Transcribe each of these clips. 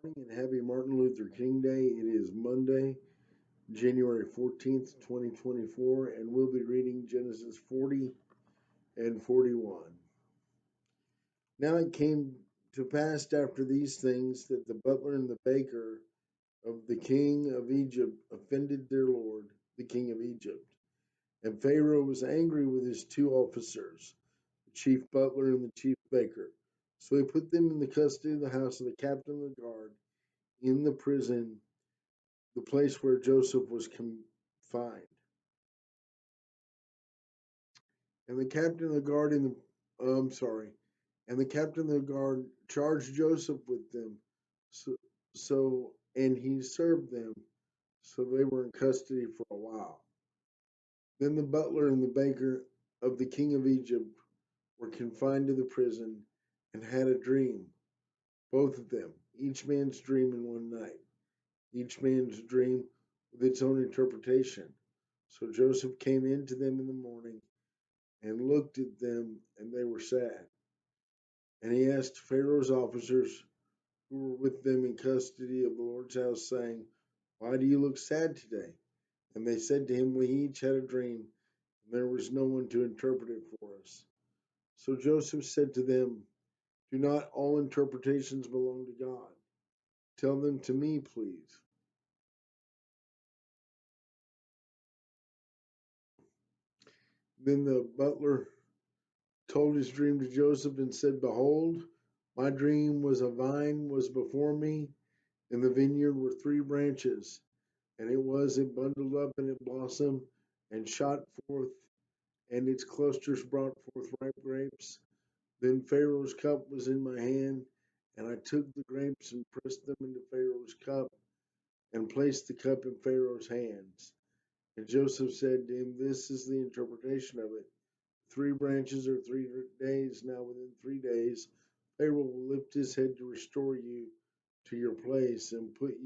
Morning and happy Martin Luther King Day. It is Monday, January 14th, 2024, and we'll be reading Genesis 40 and 41. Now it came to pass after these things that the butler and the baker of the king of Egypt offended their lord, the king of Egypt. And Pharaoh was angry with his two officers, the chief butler and the chief baker. So he put them in the custody of the house of the captain of the guard in the prison, the place where Joseph was confined. And the captain of the guard in the and the captain of the guard charged Joseph with them. And he served them, so they were in custody for a while. Then the butler and the baker of the king of Egypt were confined to the prison and had a dream, both of them, each man's dream in one night, each man's dream with its own interpretation. So Joseph came in to them in the morning and looked at them, and they were sad. And he asked Pharaoh's officers who were with them in custody of the Lord's house, saying, "Why do you look sad today?" And they said to him, "We each had a dream, and there was no one to interpret it for us." So Joseph said to them, "Do not all interpretations belong to God? Tell them to me, please." Then the butler told his dream to Joseph and said, "Behold, my dream was a vine was before me, and the vineyard were three branches, and it bundled up and it blossomed and shot forth, and its clusters brought forth ripe grapes. Then Pharaoh's cup was in my hand, and I took the grapes and pressed them into Pharaoh's cup and placed the cup in Pharaoh's hands." And Joseph said to him, "This is the interpretation of it. Three branches are 3 days. Now within 3 days, Pharaoh will lift his head to restore you to your place and put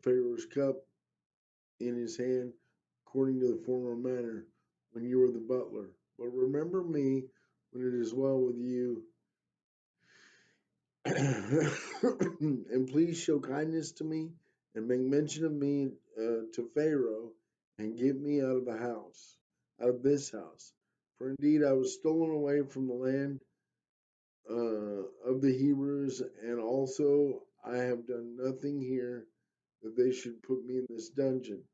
Pharaoh's cup in his hand according to the former manner when you were the butler. But remember me when it is well with you, and please show kindness to me and make mention of me to Pharaoh and get me out of this house. For indeed I was stolen away from the land of the Hebrews, and also I have done nothing here that they should put me in this dungeon."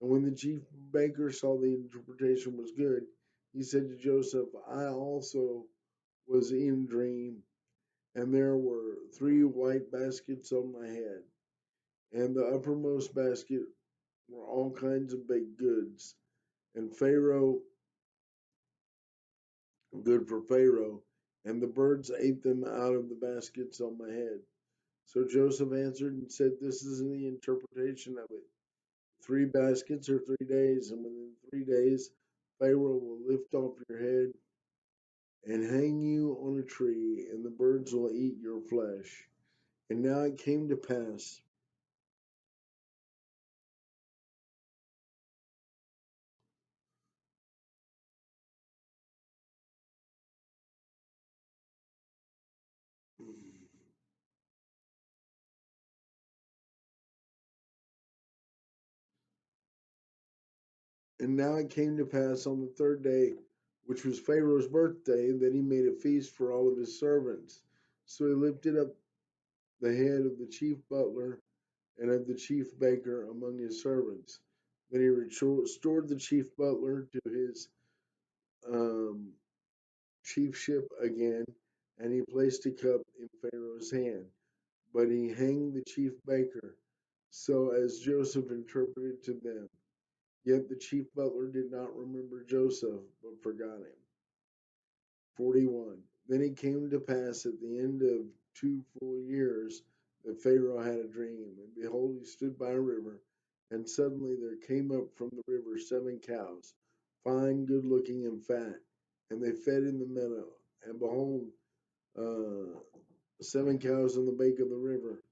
And when the chief baker saw the interpretation was good, he said to Joseph, "I also was in a dream, and there were three white baskets on my head, and the uppermost basket were all kinds of baked goods, and good for Pharaoh, and the birds ate them out of the baskets on my head." So Joseph answered and said, "This is the interpretation of it. Three baskets are 3 days, and within 3 days Pharaoh will lift off your head and hang you on a tree, and the birds will eat your flesh." And now it came to pass. And now it came to pass on the third day, which was Pharaoh's birthday, that he made a feast for all of his servants. So he lifted up the head of the chief butler and of the chief baker among his servants. Then he restored the chief butler to his um, chiefship again, and he placed a cup in Pharaoh's hand. But he hanged the chief baker, so as Joseph interpreted to them. Yet the chief butler did not remember Joseph, but forgot him. 41. Then it came to pass at the end of 2 full years that Pharaoh had a dream, and behold, he stood by a river, and suddenly there came up from the river 7 cows, fine, good looking, and fat, and they fed in the meadow. And behold, 7 cows on the bank of the river,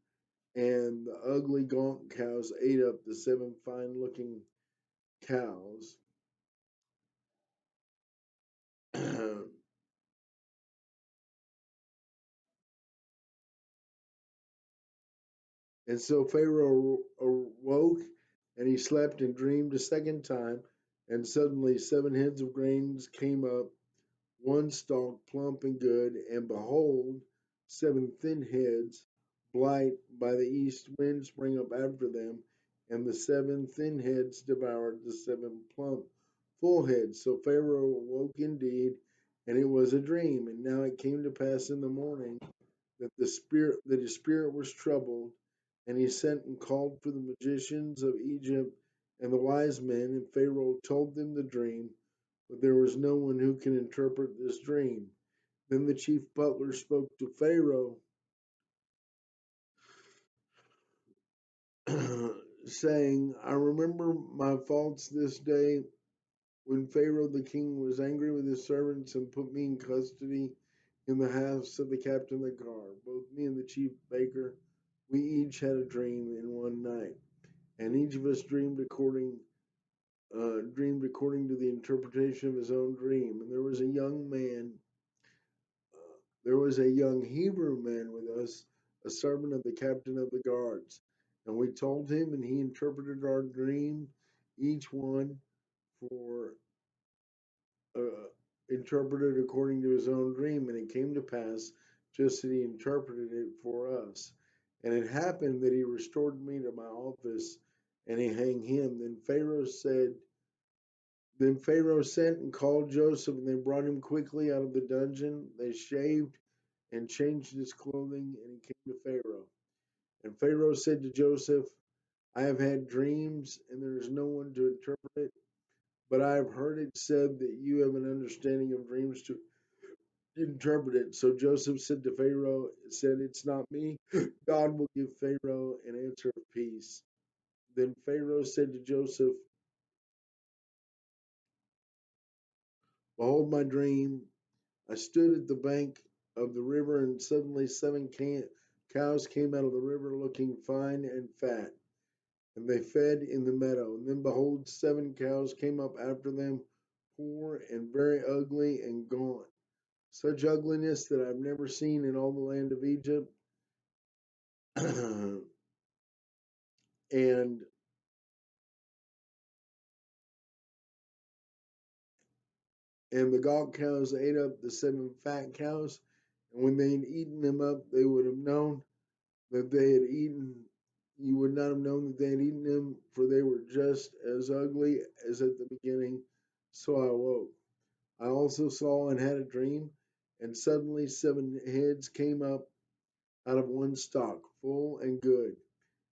and the ugly gaunt cows ate up the 7 fine looking cows. And so Pharaoh awoke, and he slept and dreamed a second time. And suddenly 7 heads of grains came up, one stalk plump and good. And behold, 7 thin heads, blight by the east wind, sprang up after them. And the 7 thin heads devoured the 7 plump, full heads. So Pharaoh awoke indeed, and it was a dream. And now it came to pass in the morning that his spirit was troubled, and he sent and called for the magicians of Egypt and the wise men, and Pharaoh told them the dream, but there was no one who can interpret this dream. Then the chief butler spoke to Pharaoh, saying, I remember my faults this day when Pharaoh the king was angry with his servants and put me in custody in the house of the captain of the guard. Both me and the chief baker, we each had a dream in one night, and each of us dreamed according to the interpretation of his own dream. And there was a young Hebrew man with us, a servant of the captain of the guards. And we told him, and he interpreted our dream, each one for uh, interpreted according to his own dream. And it came to pass just as he interpreted it for us. And it happened that he restored me to my office, and he hanged him. Then Pharaoh sent and called Joseph, and they brought him quickly out of the dungeon. They shaved and changed his clothing, and he came to Pharaoh. And Pharaoh said to Joseph, I have had dreams, and there is no one to interpret it, but I have heard it said that you have an understanding of dreams to interpret it. So Joseph said to Pharaoh, It's not me. God will give Pharaoh an answer of peace. Then Pharaoh said to Joseph, Behold my dream. I stood at the bank of the river, and suddenly 7 cows came out of the river looking fine and fat, and they fed in the meadow. And then behold, 7 cows came up after them, poor and very ugly and gaunt, such ugliness that I've never seen in all the land of Egypt. and and the gaunt cows ate up the 7 fat cows, and when they had eaten them up, they would have known that they had eaten. You would not have known that they had eaten them, for they were just as ugly as at the beginning. So I awoke. I also saw and had a dream, and suddenly 7 heads came up out of one stalk, full and good.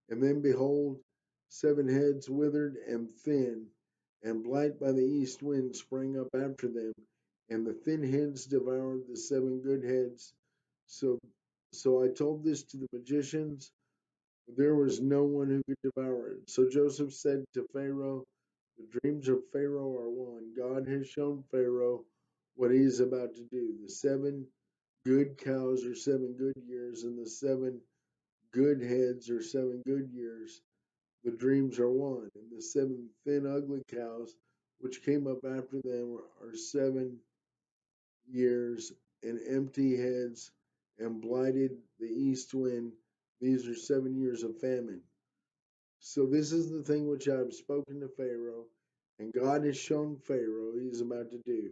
And then behold, 7 heads withered and thin, and blight by the east wind sprang up after them, and the thin heads devoured the 7 good heads. So so I told this to the magicians, but there was no one who could devour it. So Joseph said to Pharaoh, the dreams of Pharaoh are one. God has shown Pharaoh what he is about to do. The 7 good cows are 7 good years, and the 7 good heads are 7 good years. The dreams are one. And the 7 thin, ugly cows, which came up after them, are 7 years, and empty heads, and blighted the east wind. These are 7 years of famine. So this is the thing which I have spoken to Pharaoh, and God has shown Pharaoh he is about to do.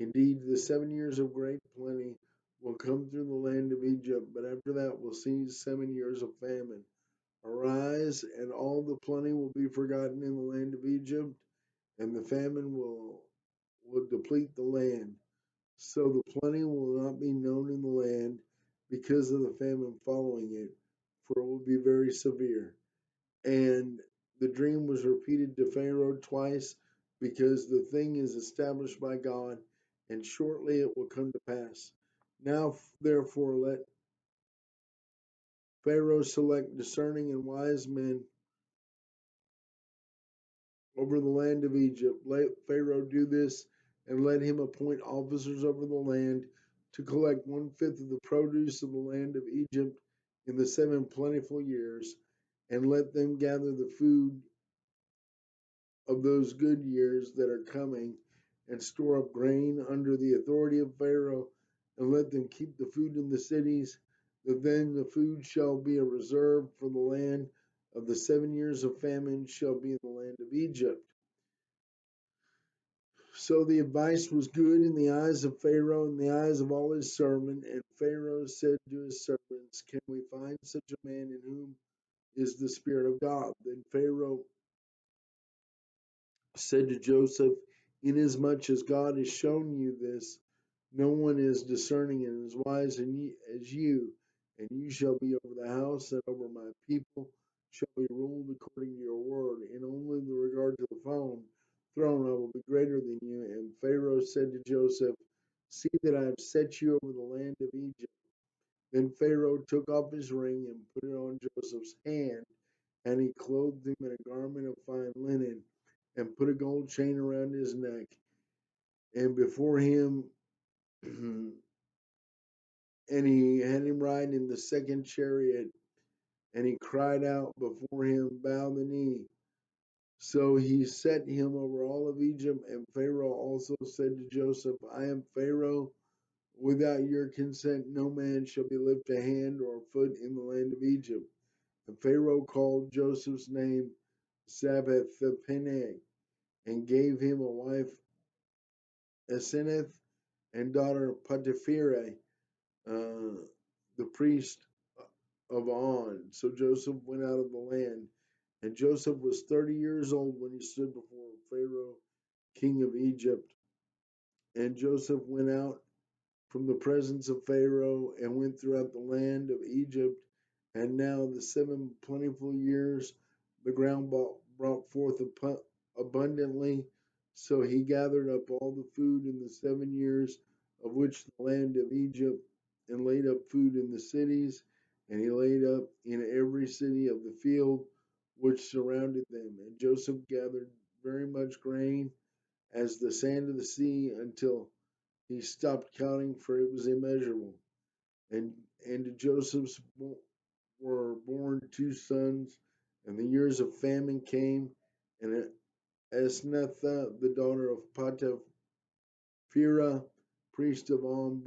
Indeed, the 7 years of great plenty will come through the land of Egypt, but after that we'll see 7 years of famine. Arise, and all the plenty will be forgotten in the land of Egypt, and the famine will deplete the land. So the plenty will not be known in the land because of the famine following it, for it will be very severe. And the dream was repeated to Pharaoh twice because the thing is established by God, and shortly it will come to pass. Now, therefore, let Pharaoh select discerning and wise men over the land of Egypt. Let Pharaoh do this, and let him appoint officers over the land to collect 1/5 of the produce of the land of Egypt in the 7 plentiful years, and let them gather the food of those good years that are coming, and store up grain under the authority of Pharaoh, and let them keep the food in the cities, that then the food shall be a reserve for the land of the 7 years of famine shall be in the land of Egypt. So the advice was good in the eyes of Pharaoh and the eyes of all his servants. And Pharaoh said to his servants, can we find such a man in whom is the Spirit of God? Then Pharaoh said to Joseph, inasmuch as God has shown you this, no one is discerning and as wise as you, and you shall be over the house and over my people shall be ruled according to your word. In only the regard to the throne I will be greater than you. And Pharaoh said to Joseph, see that I have set you over the land of Egypt. Then Pharaoh took off his ring and put it on Joseph's hand, and he clothed him in a garment of fine linen, and put a gold chain around his neck. And before him, and he had him ride in the second chariot, and he cried out before him, bow the knee. So he set him over all of Egypt, and Pharaoh also said to Joseph, I am Pharaoh. Without your consent, no man shall be lifted a hand or foot in the land of Egypt. And Pharaoh called Joseph's name Sabbathapene, and gave him a wife, Aseneth, and daughter Potipharah, the priest of On. So Joseph went out of the land. And Joseph was 30 years old when he stood before Pharaoh, king of Egypt. And Joseph went out from the presence of Pharaoh and went throughout the land of Egypt. And now the 7 plentiful years, the ground brought forth abundantly. So he gathered up all the food in the 7 years of which the land of Egypt, and laid up food in the cities, and he laid up in every city of the field which surrounded them. And Joseph gathered very much grain as the sand of the sea until he stopped counting, for it was immeasurable. And to Joseph were born 2 sons, and the years of famine came, and Esnetha, the daughter of Potipharah, priest of On,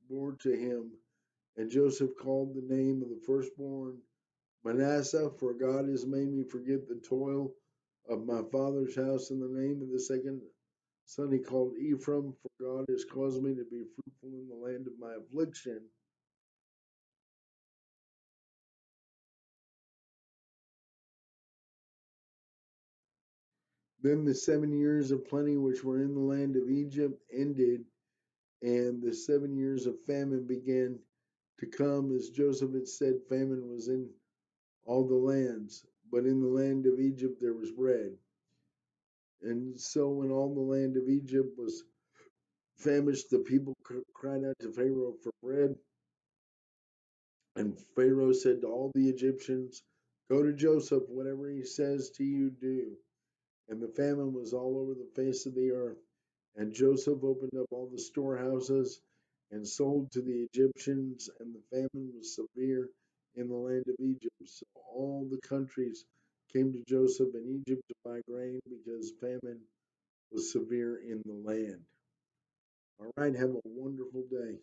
bore to him. And Joseph called the name of the firstborn Manasseh, for God has made me forget the toil of my father's house. And the name of the second son he called Ephraim, for God has caused me to be fruitful in the land of my affliction. Then the 7 years of plenty which were in the land of Egypt ended, and the 7 years of famine began to come. As Joseph had said, famine was in all the lands, but in the land of Egypt there was bread. And so when all the land of Egypt was famished, the people cried out to Pharaoh for bread. And Pharaoh said to all the Egyptians, go to Joseph, whatever he says to you, do. And the famine was all over the face of the earth. And Joseph opened up all the storehouses and sold to the Egyptians, and the famine was severe in the land of Egypt. So all the countries came to Joseph in Egypt to buy grain because famine was severe in the land. All right, have a wonderful day.